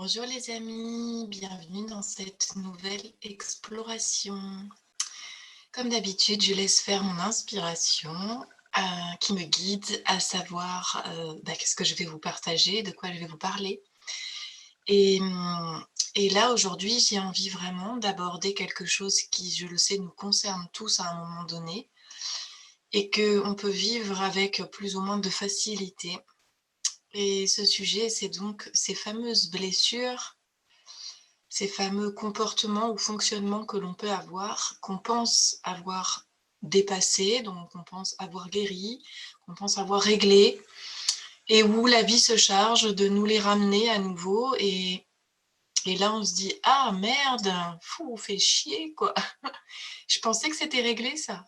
Bonjour les amis, bienvenue dans cette nouvelle exploration. Comme d'habitude, je laisse faire mon inspiration qui me guide à savoir qu'est-ce que je vais vous partager, de quoi je vais vous parler. Et, et là, aujourd'hui, j'ai envie vraiment d'aborder quelque chose qui, je le sais, nous concerne tous à un moment donné et qu'on peut vivre avec plus ou moins de facilité. Et ce sujet, c'est donc ces fameuses blessures, ces fameux comportements ou fonctionnements que l'on peut avoir, qu'on pense avoir dépassés, donc on pense avoir guéri, qu'on pense avoir réglé, et où la vie se charge de nous les ramener à nouveau. Et là, on se dit « Ah merde, fou, fait chier, quoi. Je pensais que c'était réglé, ça. »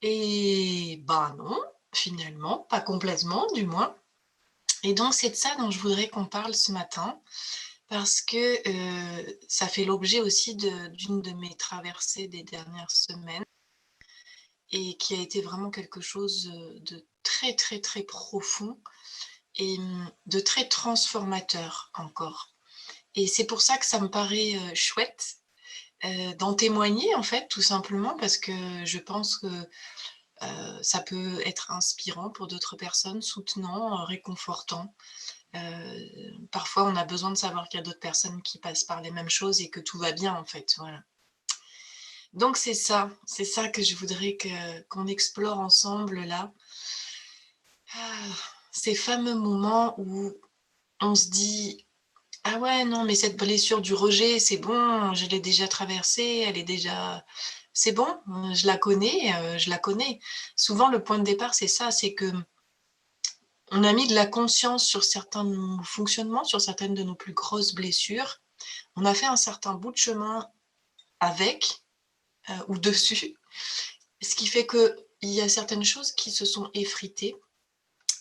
Et bah non, finalement, pas complètement, du moins. Et donc, c'est de ça dont je voudrais qu'on parle ce matin. Parce que ça fait l'objet aussi d'une de mes traversées des dernières semaines et qui a été vraiment quelque chose de très, très, très profond et de très transformateur encore. Et c'est pour ça que ça me paraît chouette d'en témoigner, en fait, tout simplement, parce que je pense que ça peut être inspirant pour d'autres personnes, soutenant, réconfortant. Parfois, on a besoin de savoir qu'il y a d'autres personnes qui passent par les mêmes choses et que tout va bien, en fait, voilà. Donc c'est ça que je voudrais qu'on explore ensemble là. Ces fameux moments où on se dit « Ah ouais, non, mais cette blessure du rejet, c'est bon, je l'ai déjà traversée, elle est déjà... C'est bon, je la connais, je la connais. » Souvent, le point de départ, c'est ça, c'est que on a mis de la conscience sur certains de nos fonctionnements, sur certaines de nos plus grosses blessures. On a fait un certain bout de chemin avec ou dessus, ce qui fait qu'il y a certaines choses qui se sont effritées.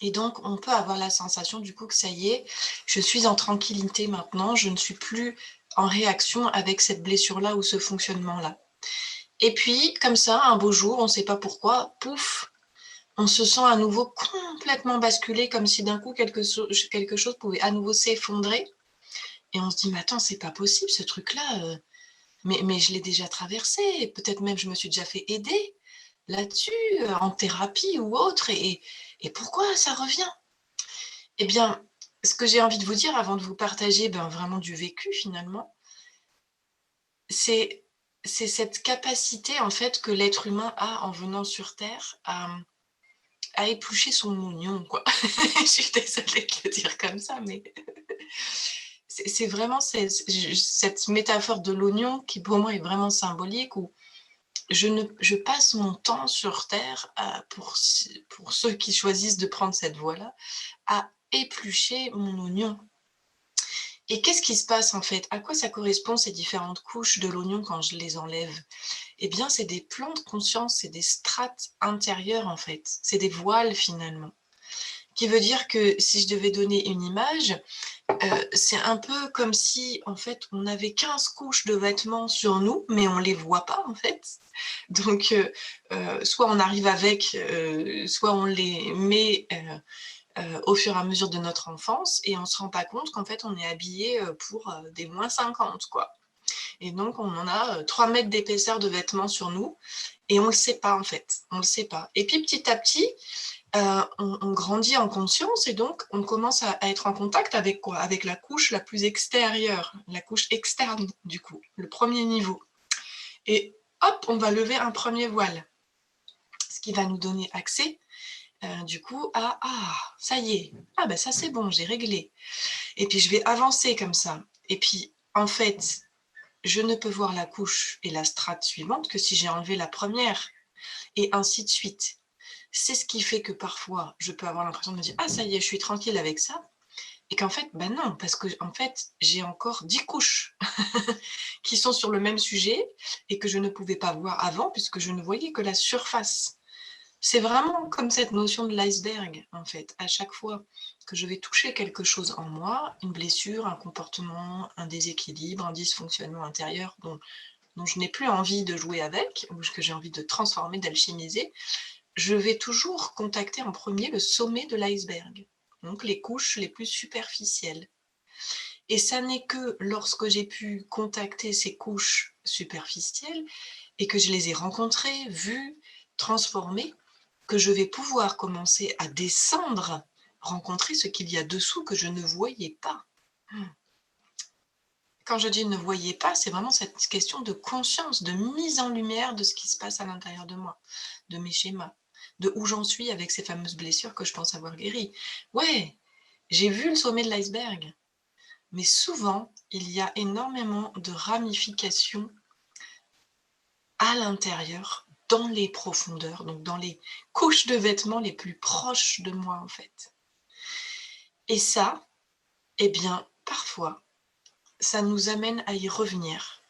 Et donc, on peut avoir la sensation du coup que ça y est, je suis en tranquillité maintenant, je ne suis plus en réaction avec cette blessure-là ou ce fonctionnement-là. Et puis, comme ça, un beau jour, on ne sait pas pourquoi, pouf, on se sent à nouveau complètement basculé, comme si d'un coup quelque chose pouvait à nouveau s'effondrer. Et on se dit, mais attends, c'est pas possible ce truc-là, mais je l'ai déjà traversé, peut-être même je me suis déjà fait aider là-dessus, en thérapie ou autre, et pourquoi ça revient? Eh bien, ce que j'ai envie de vous dire avant de vous partager vraiment du vécu finalement, c'est cette capacité en fait que l'être humain a en venant sur Terre à éplucher son oignon, quoi. Je suis désolée de le dire comme ça, mais c'est vraiment cette métaphore de l'oignon qui pour moi est vraiment symbolique, où je passe mon temps sur Terre, pour ceux qui choisissent de prendre cette voie-là, à éplucher mon oignon. Et qu'est-ce qui se passe en fait? À quoi ça correspond ces différentes couches de l'oignon quand je les enlève? Eh bien, c'est des plans de conscience, c'est des strates intérieures en fait, c'est des voiles finalement. Qui veut dire que si je devais donner une image, c'est un peu comme si en fait on avait 15 couches de vêtements sur nous, mais on les voit pas en fait. Donc soit on arrive avec, soit on les met au fur et à mesure de notre enfance et on se rend pas compte qu'en fait on est habillé pour des moins 50 quoi. Et donc on en a 3 mètres d'épaisseur de vêtements sur nous et on le sait pas en fait, on le sait pas. Et puis petit à petit, on grandit en conscience et donc on commence à être en contact avec quoi? Avec la couche la plus extérieure, la couche externe du coup, le premier niveau. Et hop, on va lever un premier voile, ce qui va nous donner accès du coup à ah ça y est, ah ben ça c'est bon, j'ai réglé. Et puis je vais avancer comme ça. Et puis en fait, je ne peux voir la couche et la strate suivante que si j'ai enlevé la première, et ainsi de suite. C'est ce qui fait que parfois, je peux avoir l'impression de me dire « Ah, ça y est, je suis tranquille avec ça », et qu'en fait, ben non, parce que en fait, j'ai encore 10 couches qui sont sur le même sujet et que je ne pouvais pas voir avant puisque je ne voyais que la surface. C'est vraiment comme cette notion de l'iceberg, en fait. À chaque fois que je vais toucher quelque chose en moi, une blessure, un comportement, un déséquilibre, un dysfonctionnement intérieur dont je n'ai plus envie de jouer avec, ou que j'ai envie de transformer, d'alchimiser, je vais toujours contacter en premier le sommet de l'iceberg, donc les couches les plus superficielles. Et ça n'est que lorsque j'ai pu contacter ces couches superficielles et que je les ai rencontrées, vues, transformées, que je vais pouvoir commencer à descendre, rencontrer ce qu'il y a dessous que je ne voyais pas. Quand je dis ne voyais pas, c'est vraiment cette question de conscience, de mise en lumière de ce qui se passe à l'intérieur de moi, de mes schémas, de où j'en suis avec ces fameuses blessures que je pense avoir guéries. Ouais, j'ai vu le sommet de l'iceberg, mais souvent, il y a énormément de ramifications à l'intérieur, dans les profondeurs, donc dans les couches de vêtements les plus proches de moi, en fait. Et ça, eh bien, parfois, ça nous amène à y revenir,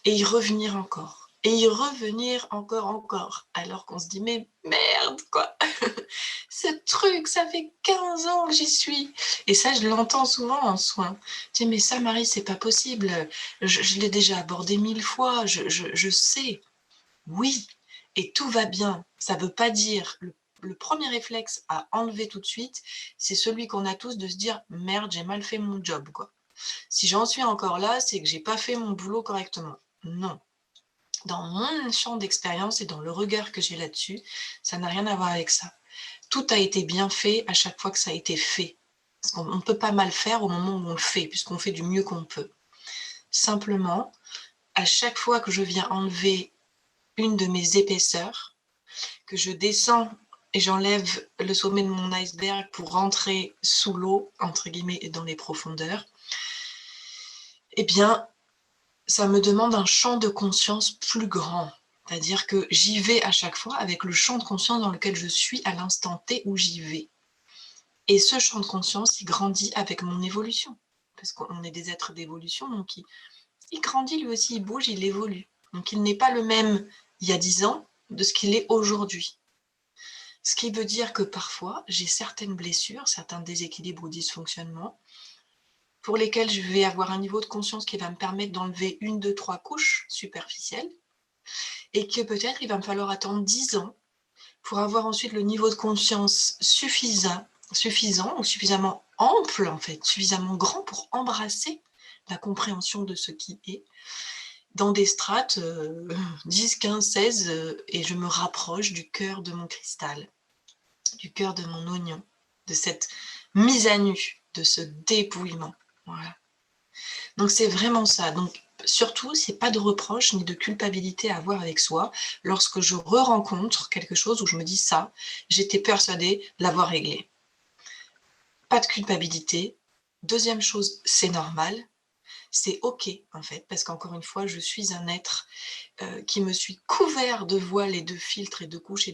et y revenir encore, et y revenir encore, alors qu'on se dit, mais merde, quoi, ce truc, ça fait 15 ans que j'y suis. Et ça, je l'entends souvent en soins. Tu dis, mais ça, Marie, c'est pas possible, je l'ai déjà abordé 1000 fois, je sais. Oui, et tout va bien. Ça veut pas dire, le premier réflexe à enlever tout de suite, c'est celui qu'on a tous de se dire, merde, j'ai mal fait mon job, quoi. Si j'en suis encore là, c'est que j'ai pas fait mon boulot correctement. Non. Dans mon champ d'expérience et dans le regard que j'ai là-dessus, ça n'a rien à voir avec ça. Tout a été bien fait à chaque fois que ça a été fait. Parce qu'on ne peut pas mal faire au moment où on le fait, puisqu'on fait du mieux qu'on peut. Simplement, à chaque fois que je viens enlever une de mes épaisseurs, que je descends et j'enlève le sommet de mon iceberg pour rentrer sous l'eau, entre guillemets, et dans les profondeurs, eh bien, ça me demande un champ de conscience plus grand. C'est-à-dire que j'y vais à chaque fois avec le champ de conscience dans lequel je suis à l'instant T où j'y vais. Et ce champ de conscience, il grandit avec mon évolution. Parce qu'on est des êtres d'évolution, donc il grandit lui aussi, il bouge, il évolue. Donc il n'est pas le même il y a 10 ans de ce qu'il est aujourd'hui. Ce qui veut dire que parfois, j'ai certaines blessures, certains déséquilibres ou dysfonctionnements, pour lesquels je vais avoir un niveau de conscience qui va me permettre d'enlever 1, 2, 3 couches superficielles, et que peut-être il va me falloir attendre 10 ans pour avoir ensuite le niveau de conscience suffisant ou suffisamment ample, en fait, suffisamment grand pour embrasser la compréhension de ce qui est, dans des strates 10, 15, 16, et je me rapproche du cœur de mon cristal, du cœur de mon oignon, de cette mise à nu, de ce dépouillement. Voilà. Donc c'est vraiment ça. Donc surtout, c'est pas de reproche ni de culpabilité à avoir avec soi lorsque je re-rencontre quelque chose où je me dis ça, j'étais persuadée l'avoir réglé. Pas de culpabilité. Deuxième chose, c'est normal. C'est OK, en fait, parce qu'encore une fois, je suis un être qui me suis couvert de voiles et de filtres et de couches,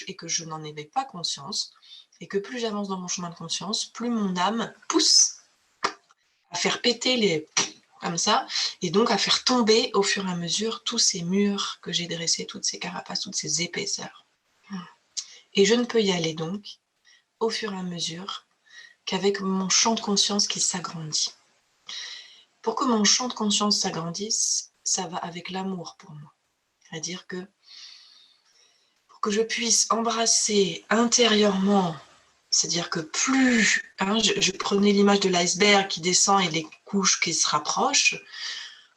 et que je n'en avais pas conscience. Et que plus j'avance dans mon chemin de conscience, plus mon âme pousse à faire péter les... comme ça, et donc à faire tomber au fur et à mesure tous ces murs que j'ai dressés, toutes ces carapaces, toutes ces épaisseurs. Et je ne peux y aller donc au fur et à mesure qu'avec mon champ de conscience qui s'agrandit. Pour que mon champ de conscience s'agrandisse, ça va avec l'amour pour moi. C'est-à-dire que pour que je puisse embrasser intérieurement, c'est-à-dire que plus, je prenais l'image de l'iceberg qui descend et les couches qui se rapprochent,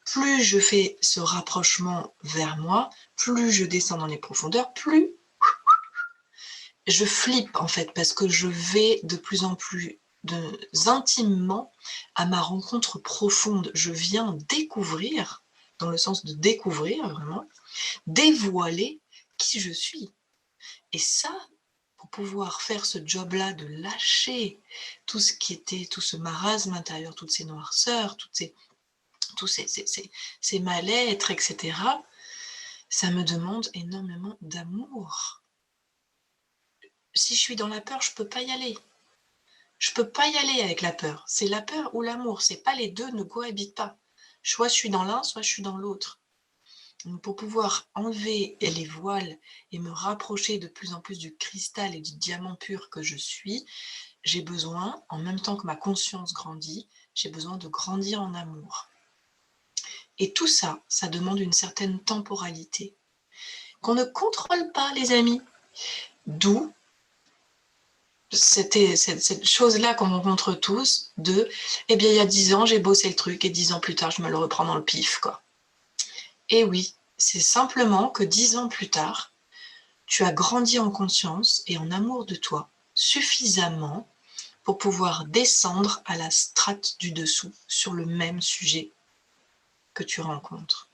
plus je fais ce rapprochement vers moi, plus je descends dans les profondeurs, plus je flippe en fait, parce que je vais de plus en plus intimement à ma rencontre profonde. Je viens découvrir, dans le sens de découvrir vraiment, dévoiler qui je suis. Et ça, pour pouvoir faire ce job-là de lâcher tout ce qui était, tout ce marasme intérieur, toutes ces noirceurs, tous ces mal-être, etc., ça me demande énormément d'amour. Si je suis dans la peur, je ne peux pas y aller. Je ne peux pas y aller avec la peur. C'est la peur ou l'amour. C'est pas les deux ne cohabitent pas. Soit je suis dans l'un, soit je suis dans l'autre. Donc pour pouvoir enlever les voiles et me rapprocher de plus en plus du cristal et du diamant pur que je suis, j'ai besoin, en même temps que ma conscience grandit, j'ai besoin de grandir en amour. Et tout ça, ça demande une certaine temporalité qu'on ne contrôle pas, les amis. D'où cette chose-là qu'on rencontre tous, eh bien, il y a 10 ans, j'ai bossé le truc, et 10 ans plus tard, je me le reprends dans le pif, quoi. Et oui, c'est simplement que 10 ans plus tard, tu as grandi en conscience et en amour de toi suffisamment pour pouvoir descendre à la strate du dessous sur le même sujet que tu rencontres.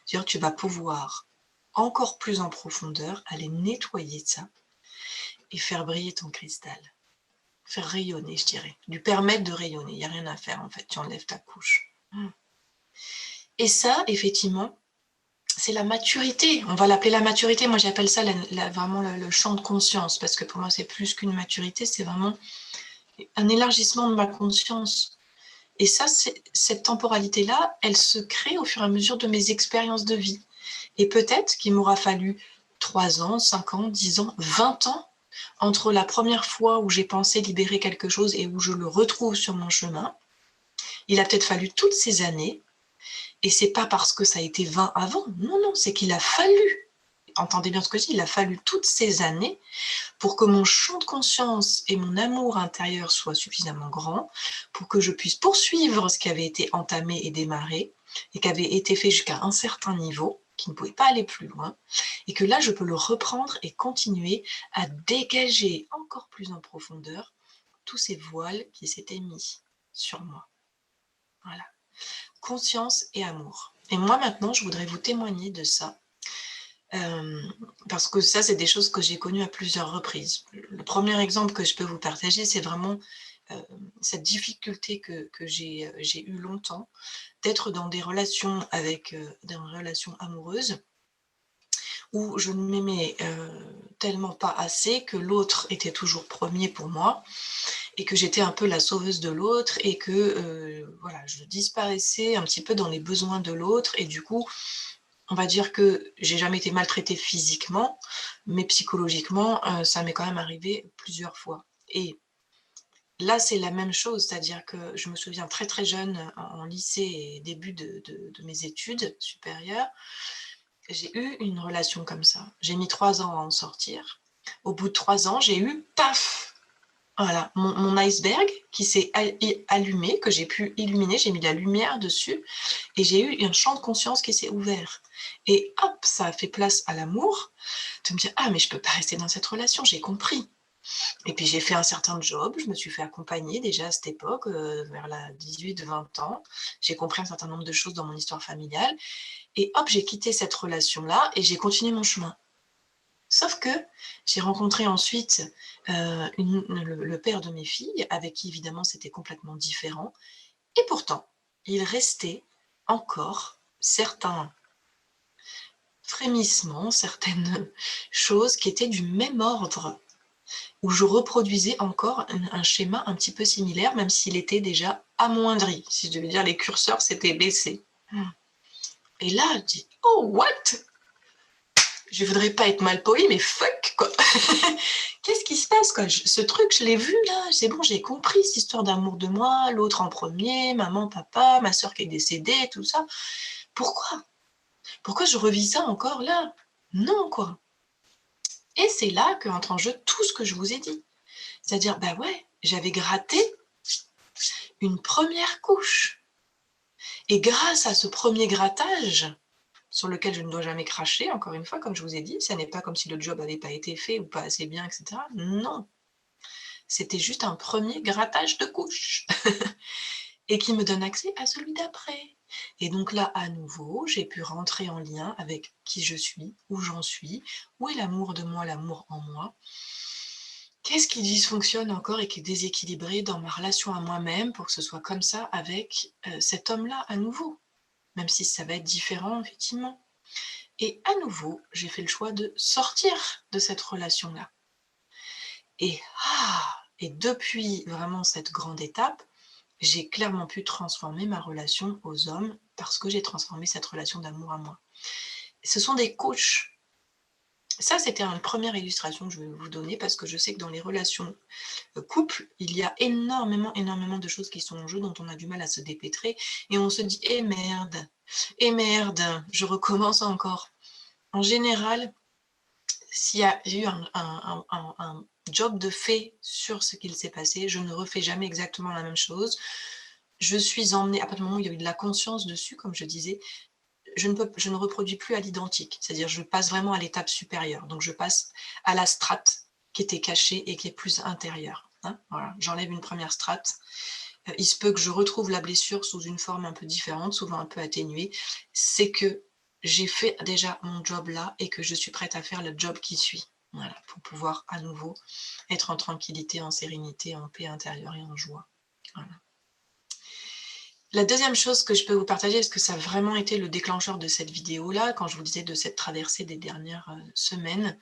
C'est-à-dire que tu vas pouvoir encore plus en profondeur aller nettoyer ça et faire briller ton cristal. Faire rayonner, je dirais. Lui permettre de rayonner. Il n'y a rien à faire, en fait. Tu enlèves ta couche. Et ça, effectivement, c'est la maturité. On va l'appeler la maturité. Moi, j'appelle ça vraiment le champ de conscience, parce que pour moi, c'est plus qu'une maturité, c'est vraiment un élargissement de ma conscience. Et ça, cette temporalité-là, elle se crée au fur et à mesure de mes expériences de vie. Et peut-être qu'il m'aura fallu 3 ans, 5 ans, 10 ans, 20 ans entre la première fois où j'ai pensé libérer quelque chose et où je le retrouve sur mon chemin. Il a peut-être fallu toutes ces années, et c'est pas parce que ça a été 20 avant, non, c'est qu'il a fallu, entendez bien ce que je dis, il a fallu toutes ces années pour que mon champ de conscience et mon amour intérieur soient suffisamment grands pour que je puisse poursuivre ce qui avait été entamé et démarré et qui avait été fait jusqu'à un certain niveau, qui ne pouvait pas aller plus loin, et que là, je peux le reprendre et continuer à dégager encore plus en profondeur tous ces voiles qui s'étaient mis sur moi. Voilà. Conscience et amour. Et moi, maintenant, je voudrais vous témoigner de ça. Parce que ça, c'est des choses que j'ai connues à plusieurs reprises. Le premier exemple que je peux vous partager, c'est vraiment cette difficulté que j'ai eu longtemps d'être dans des relations amoureuses où je ne m'aimais tellement pas assez que l'autre était toujours premier pour moi et que j'étais un peu la sauveuse de l'autre et que voilà, je disparaissais un petit peu dans les besoins de l'autre et du coup, on va dire que j'ai jamais été maltraitée physiquement, mais psychologiquement, ça m'est quand même arrivé plusieurs fois. Et là, c'est la même chose, c'est-à-dire que je me souviens très très jeune, en lycée et début de mes études supérieures, j'ai eu une relation comme ça. J'ai mis 3 ans à en sortir. Au bout de 3 ans, j'ai eu, paf, voilà, mon iceberg qui s'est allumé, que j'ai pu illuminer, j'ai mis de la lumière dessus et j'ai eu un champ de conscience qui s'est ouvert. Et hop, ça a fait place à l'amour, de me dire, ah mais je peux pas rester dans cette relation, j'ai compris. Et puis j'ai fait un certain job, je me suis fait accompagner déjà à cette époque, vers la 18-20 ans. J'ai compris un certain nombre de choses dans mon histoire familiale. Et hop, j'ai quitté cette relation-là et j'ai continué mon chemin. Sauf que j'ai rencontré ensuite le père de mes filles, avec qui évidemment c'était complètement différent. Et pourtant, il restait encore certains frémissements, certaines choses qui étaient du même ordre, où je reproduisais encore un schéma un petit peu similaire, même s'il était déjà amoindri. Si je devais dire, les curseurs s'étaient baissés. Et là, je dis, oh, what? Je voudrais pas être mal poli, mais fuck, quoi. Qu'est-ce qui se passe, quoi? Ce truc, je l'ai vu, là, c'est bon, j'ai compris cette histoire d'amour de moi, l'autre en premier, maman, papa, ma soeur qui est décédée, tout ça. Pourquoi? Pourquoi je revis ça encore là? Non, quoi. Et c'est là qu'entre en jeu tout ce que je vous ai dit. C'est-à-dire, bah ouais, j'avais gratté une première couche. Et grâce à ce premier grattage, sur lequel je ne dois jamais cracher, encore une fois, comme je vous ai dit, ça n'est pas comme si le job n'avait pas été fait ou pas assez bien, etc. Non, c'était juste un premier grattage de couche et qui me donne accès à celui d'après. Et donc là, à nouveau, j'ai pu rentrer en lien avec qui je suis, où j'en suis, où est l'amour de moi, l'amour en moi. Qu'est-ce qui dysfonctionne encore et qui est déséquilibré dans ma relation à moi-même pour que ce soit comme ça avec cet homme-là à nouveau, même si ça va être différent, effectivement. Et à nouveau, j'ai fait le choix de sortir de cette relation-là. Et depuis vraiment cette grande étape, j'ai clairement pu transformer ma relation aux hommes parce que j'ai transformé cette relation d'amour à moi. Ce sont des couches. Ça, c'était une première illustration que je vais vous donner parce que je sais que dans les relations couple, il y a énormément de choses qui sont en jeu dont on a du mal à se dépêtrer et on se dit « eh merde, je recommence encore ». En général, s'il y a eu job de fait sur ce qu'il s'est passé. Je ne refais jamais exactement la même chose. Je suis emmenée, à partir du moment où il y a eu de la conscience dessus, comme je disais, je ne reproduis plus à l'identique. C'est-à-dire je passe vraiment à l'étape supérieure. Donc je passe à la strate qui était cachée et qui est plus intérieure. Hein, voilà. J'enlève une première strate. Il se peut que je retrouve la blessure sous une forme un peu différente, souvent un peu atténuée. C'est que j'ai fait déjà mon job là et que je suis prête à faire le job qui suit. Voilà, pour pouvoir à nouveau être en tranquillité, en sérénité, en paix intérieure et en joie. Voilà. La deuxième chose que je peux vous partager, parce que ça a vraiment été le déclencheur de cette vidéo-là, quand je vous disais de cette traversée des dernières semaines,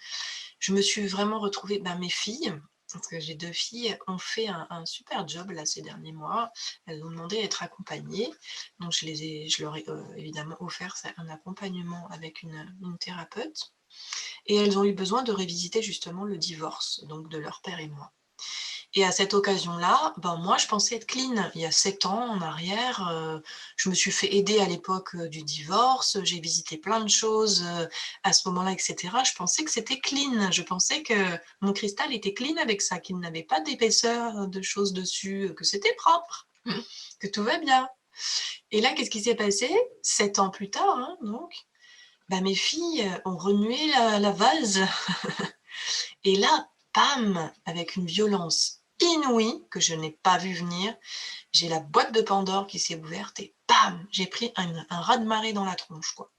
je me suis vraiment retrouvée, mes filles, parce que j'ai 2 filles, ont fait un super job là ces derniers mois. Elles ont demandé à être accompagnées. Donc je leur ai évidemment offert un accompagnement avec une thérapeute. Et elles ont eu besoin de révisiter justement le divorce, donc de leur père et moi. Et à cette occasion-là, moi je pensais être clean. Il y a 7 ans en arrière, je me suis fait aider à l'époque du divorce, j'ai visité plein de choses à ce moment-là, et cetera. Je pensais que c'était clean. Je pensais que mon cristal était clean avec ça, qu'il n'avait pas d'épaisseur de choses dessus, que c'était propre, que tout va bien. Et là, qu'est-ce qui s'est passé 7 ans plus tard, hein, donc mes filles ont remué la vase. Et là, bam, avec une violence inouïe que je n'ai pas vu venir, j'ai la boîte de Pandore qui s'est ouverte et bam, j'ai pris un raz-de-marée dans la tronche, quoi.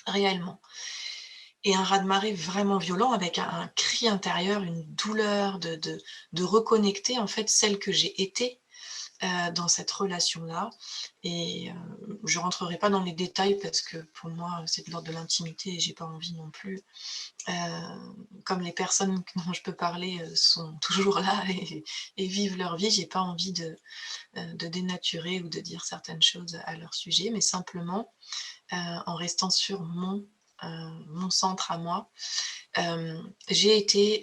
Réellement. Et un raz-de-marée vraiment violent avec un cri intérieur, une douleur de reconnecter en fait celle que j'ai été dans cette relation-là. Et je rentrerai pas dans les détails parce que pour moi, c'est de l'ordre de l'intimité et j'ai pas envie non plus. Comme les personnes dont je peux parler sont toujours là et vivent leur vie, j'ai pas envie de dénaturer ou de dire certaines choses à leur sujet, mais simplement en restant sur mon centre à moi, j'ai été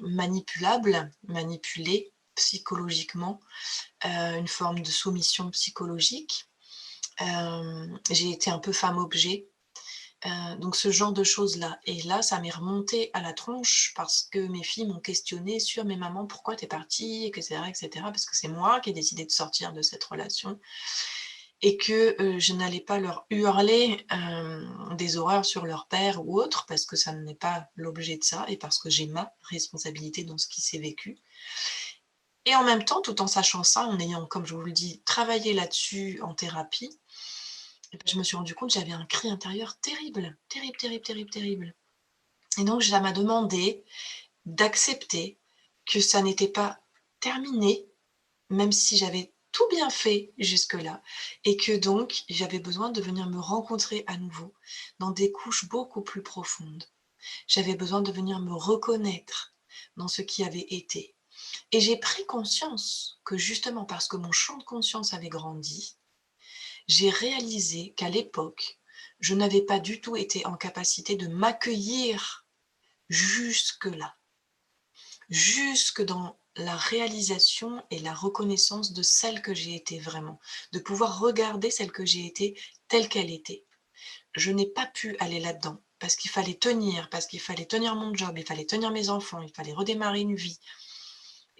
manipulée psychologiquement, une forme de soumission psychologique. J'ai été un peu femme-objet. Donc ce genre de choses-là. Et là, ça m'est remonté à la tronche parce que mes filles m'ont questionnée sur: «Mais maman, pourquoi tu es partie?» et cetera, et cetera. Parce que c'est moi qui ai décidé de sortir de cette relation et que, je n'allais pas leur hurler, des horreurs sur leur père ou autre, parce que ça n'est pas l'objet de ça et parce que j'ai ma responsabilité dans ce qui s'est vécu. Et en même temps, tout en sachant ça, en ayant, comme je vous le dis, travaillé là-dessus en thérapie, je me suis rendu compte que j'avais un cri intérieur terrible, terrible, terrible, terrible, terrible. Et donc ça m'a demandé d'accepter que ça n'était pas terminé, même si j'avais tout bien fait jusque-là, et que donc j'avais besoin de venir me rencontrer à nouveau dans des couches beaucoup plus profondes. J'avais besoin de venir me reconnaître dans ce qui avait été. Et j'ai pris conscience que justement parce que mon champ de conscience avait grandi, j'ai réalisé qu'à l'époque, je n'avais pas du tout été en capacité de m'accueillir jusque-là, jusque dans la réalisation et la reconnaissance de celle que j'ai été vraiment, de pouvoir regarder celle que j'ai été telle qu'elle était. Je n'ai pas pu aller là-dedans parce qu'il fallait tenir mon job, il fallait tenir mes enfants, il fallait redémarrer une vie.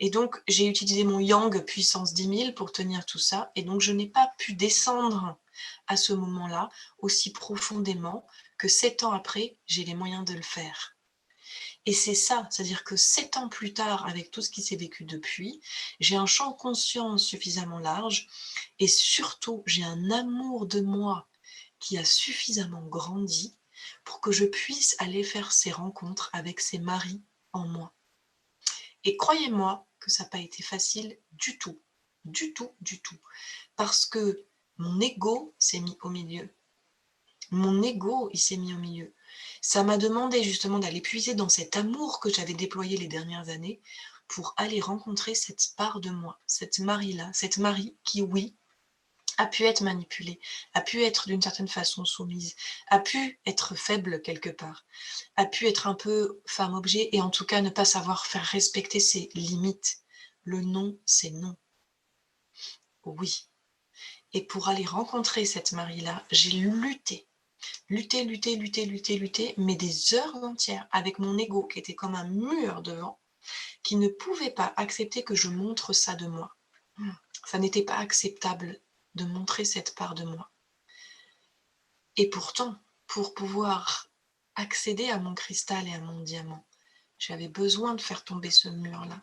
Et donc, j'ai utilisé mon yang puissance 10 000 pour tenir tout ça. Et donc, je n'ai pas pu descendre à ce moment-là aussi profondément que 7 ans après, j'ai les moyens de le faire. Et c'est ça, c'est-à-dire que 7 ans plus tard, avec tout ce qui s'est vécu depuis, j'ai un champ de conscience suffisamment large et surtout, j'ai un amour de moi qui a suffisamment grandi pour que je puisse aller faire ces rencontres avec ces maris en moi. Et croyez-moi que ça n'a pas été facile du tout, du tout, du tout. Parce que mon ego s'est mis au milieu. Mon ego, il s'est mis au milieu. Ça m'a demandé justement d'aller puiser dans cet amour que j'avais déployé les dernières années pour aller rencontrer cette part de moi, cette Marie-là, cette Marie qui, oui, a pu être manipulée, a pu être d'une certaine façon soumise, a pu être faible quelque part, a pu être un peu femme-objet et en tout cas ne pas savoir faire respecter ses limites. Le non, c'est non. Oui. Et pour aller rencontrer cette Marie-là, j'ai lutté. Lutter, mais des heures entières, avec mon ego qui était comme un mur devant, qui ne pouvait pas accepter que je montre ça de moi. Ça n'était pas acceptable de montrer cette part de moi. Et pourtant, pour pouvoir accéder à mon cristal et à mon diamant, j'avais besoin de faire tomber ce mur-là.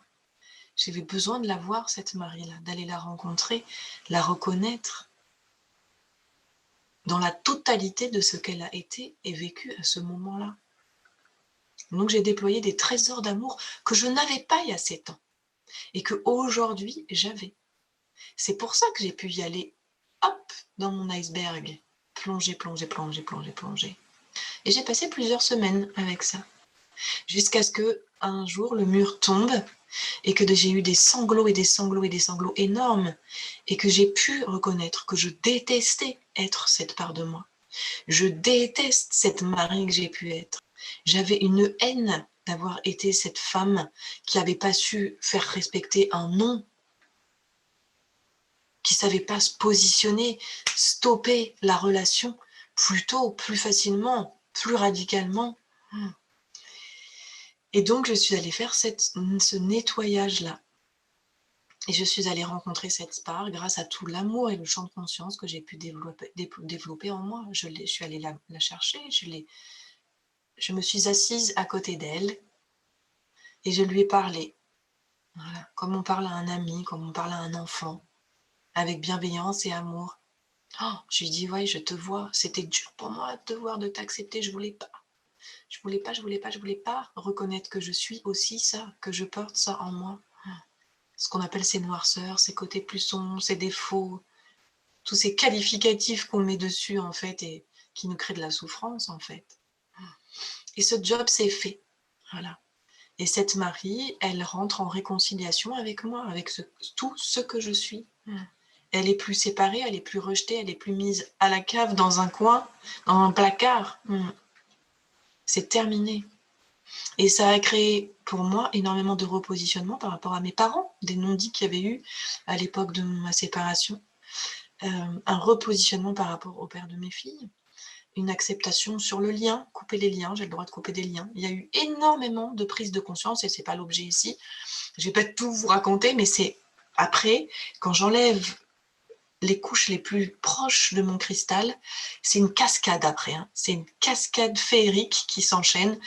J'avais besoin de la voir, cette Marie-là, d'aller la rencontrer, la reconnaître dans la totalité de ce qu'elle a été et vécu à ce moment-là. Donc j'ai déployé des trésors d'amour que je n'avais pas il y a 7 ans et qu'aujourd'hui j'avais. C'est pour ça que j'ai pu y aller, hop, dans mon iceberg, plonger. Et j'ai passé plusieurs semaines avec ça, jusqu'à ce qu'un jour le mur tombe et que j'ai eu des sanglots énormes et que j'ai pu reconnaître que je détestais être cette part de moi. Je déteste cette Marie que j'ai pu être. J'avais une haine d'avoir été cette femme qui n'avait pas su faire respecter un non, qui ne savait pas se positionner, stopper la relation plus tôt, plus facilement, plus radicalement. Et donc, je suis allée faire ce nettoyage-là. Et je suis allée rencontrer cette part grâce à tout l'amour et le champ de conscience que j'ai pu développer en moi. Je suis allée la chercher, je me suis assise à côté d'elle et je lui ai parlé. Voilà, comme on parle à un ami, comme on parle à un enfant, avec bienveillance et amour. Oh, je lui ai dit, ouais, je te vois, c'était dur pour moi de te voir, de t'accepter, je voulais pas. Je voulais pas reconnaître que je suis aussi ça, que je porte ça en moi. Ce qu'on appelle ces noirceurs, ces côtés plus sombres, ces défauts, tous ces qualificatifs qu'on met dessus, en fait, et qui nous créent de la souffrance, en fait. Et ce job s'est fait. Voilà. Et cette Marie, elle rentre en réconciliation avec moi, avec tout ce que je suis. Elle est plus séparée, elle est plus rejetée, elle est plus mise à la cave, dans un coin, dans un placard. C'est terminé. Et ça a créé pour moi énormément de repositionnement par rapport à mes parents, des non-dits qu'il y avait eu à l'époque de ma séparation. Un repositionnement par rapport au père de mes filles. Une acceptation sur le lien, couper les liens, j'ai le droit de couper des liens. Il y a eu énormément de prise de conscience et c'est pas l'objet ici. Je vais pas tout vous raconter, mais c'est après, quand j'enlève les couches les plus proches de mon cristal, c'est une cascade après. C'est une cascade féerique qui s'enchaîne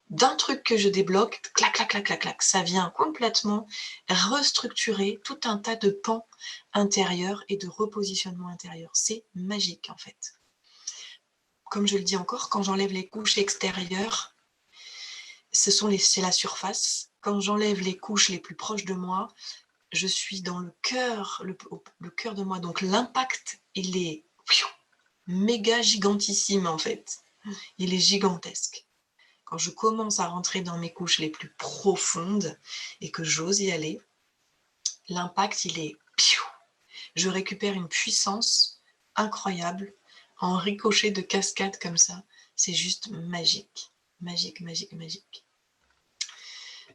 d'un truc que je débloque, clac, clac, clac, clac, clac. Ça vient complètement restructurer tout un tas de pans intérieurs et de repositionnement intérieur. C'est magique en fait. Comme je le dis encore, quand j'enlève les couches extérieures, c'est la surface. Quand j'enlève les couches les plus proches de moi, je suis dans le cœur de moi. Donc l'impact, il est méga gigantissime en fait. Il est gigantesque. Quand je commence à rentrer dans mes couches les plus profondes et que j'ose y aller, l'impact, il est... Je récupère une puissance incroyable en ricochet de cascade comme ça. C'est juste magique. Magique.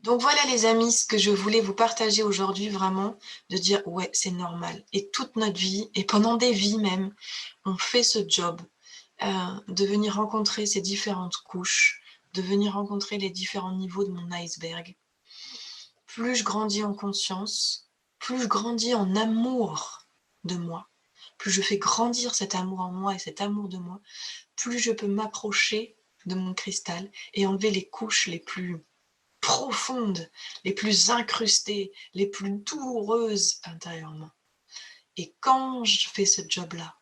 Donc voilà les amis, ce que je voulais vous partager aujourd'hui, vraiment, de dire ouais, c'est normal. Et toute notre vie, et pendant des vies même, on fait ce job de venir rencontrer ces différentes couches, de venir rencontrer les différents niveaux de mon iceberg. Plus je grandis en conscience, plus je grandis en amour de moi, plus je fais grandir cet amour en moi et cet amour de moi, plus je peux m'approcher de mon cristal et enlever les couches les plus profondes, les plus incrustées, les plus douloureuses intérieurement. Et quand je fais ce job-là,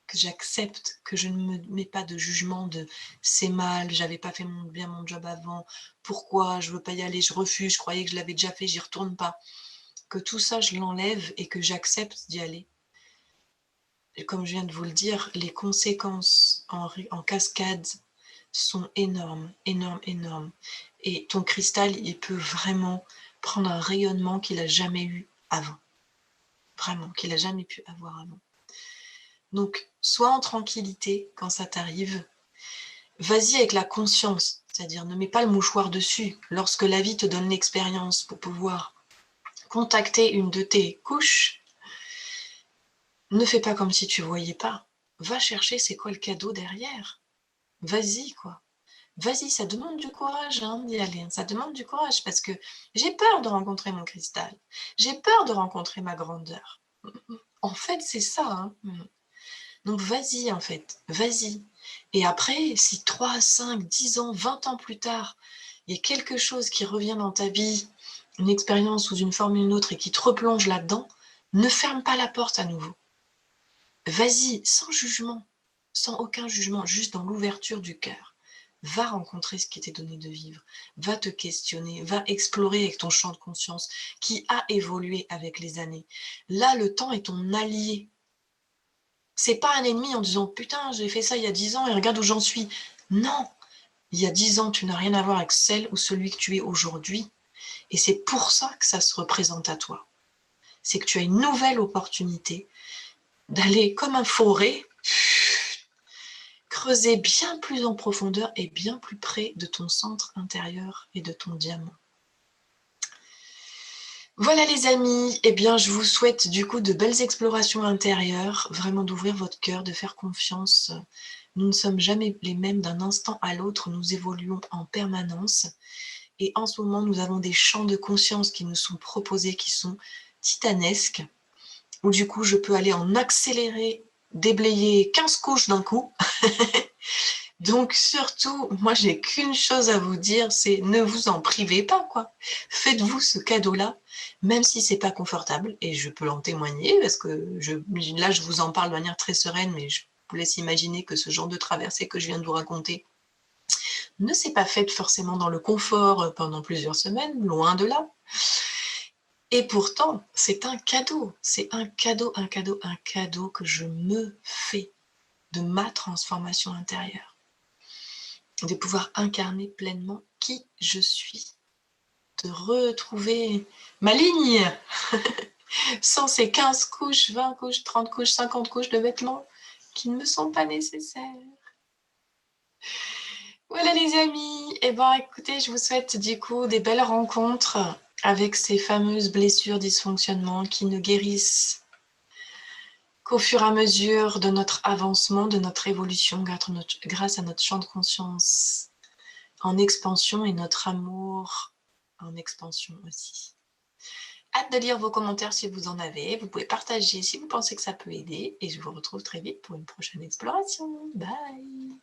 que j'accepte, que je ne me mets pas de jugement de c'est mal, j'avais pas fait bien mon job avant, pourquoi, je veux pas y aller, je refuse, je croyais que je l'avais déjà fait, j'y retourne pas. Que tout ça, je l'enlève et que j'accepte d'y aller. Et comme je viens de vous le dire, les conséquences en cascade sont énormes. Et ton cristal, il peut vraiment prendre un rayonnement qu'il n'a jamais eu avant. Vraiment, qu'il n'a jamais pu avoir avant. Donc, sois en tranquillité quand ça t'arrive. Vas-y avec la conscience, c'est-à-dire ne mets pas le mouchoir dessus. Lorsque la vie te donne l'expérience pour pouvoir contacter une de tes couches, ne fais pas comme si tu ne voyais pas. va chercher c'est quoi le cadeau derrière. Vas-y, quoi. Vas-y, ça demande du courage d'y aller. Ça demande du courage parce que j'ai peur de rencontrer mon cristal. J'ai peur de rencontrer ma grandeur. En fait, c'est ça. Hein. Donc, vas-y, en fait. Vas-y. Et après, si 3, 5, 10 ans, 20 ans plus tard, il y a quelque chose qui revient dans ta vie, une expérience sous une forme ou une autre et qui te replonge là-dedans, ne ferme pas la porte à nouveau. Vas-y, sans jugement, sans aucun jugement, juste dans l'ouverture du cœur. Va rencontrer ce qui t'est donné de vivre, va te questionner, va explorer avec ton champ de conscience qui a évolué avec les années. Là, le temps est ton allié. C'est pas un ennemi en disant « Putain, j'ai fait ça il y a 10 ans et regarde où j'en suis ». Non, il y a 10 ans, tu n'as rien à voir avec celle ou celui que tu es aujourd'hui. Et c'est pour ça que ça se représente à toi. C'est que tu as une nouvelle opportunité d'aller comme un forêt, creuser bien plus en profondeur et bien plus près de ton centre intérieur et de ton diamant. Voilà les amis, eh bien je vous souhaite du coup de belles explorations intérieures, vraiment d'ouvrir votre cœur, de faire confiance. Nous ne sommes jamais les mêmes d'un instant à l'autre, nous évoluons en permanence. Et en ce moment, nous avons des champs de conscience qui nous sont proposés, qui sont titanesques, où du coup je peux aller en accéléré, déblayer 15 couches d'un coup. Donc surtout, moi j'ai qu'une chose à vous dire, c'est ne vous en privez pas, quoi. Faites-vous ce cadeau-là, même si c'est pas confortable, et je peux en témoigner, parce que là je vous en parle de manière très sereine, mais je vous laisse imaginer que ce genre de traversée que je viens de vous raconter ne s'est pas faite forcément dans le confort pendant plusieurs semaines, loin de là. Et pourtant, c'est un cadeau, un cadeau que je me fais de ma transformation intérieure. De pouvoir incarner pleinement qui je suis, de retrouver ma ligne sans ces 15 couches, 20 couches, 30 couches, 50 couches de vêtements qui ne me sont pas nécessaires. Voilà les amis, et ben écoutez, je vous souhaite du coup des belles rencontres avec ces fameuses blessures, dysfonctionnements qui ne guérissent qu'au fur et à mesure de notre avancement, de notre évolution, grâce à notre champ de conscience en expansion et notre amour en expansion aussi. Hâte de lire vos commentaires si vous en avez. Vous pouvez partager si vous pensez que ça peut aider. Et je vous retrouve très vite pour une prochaine exploration. Bye!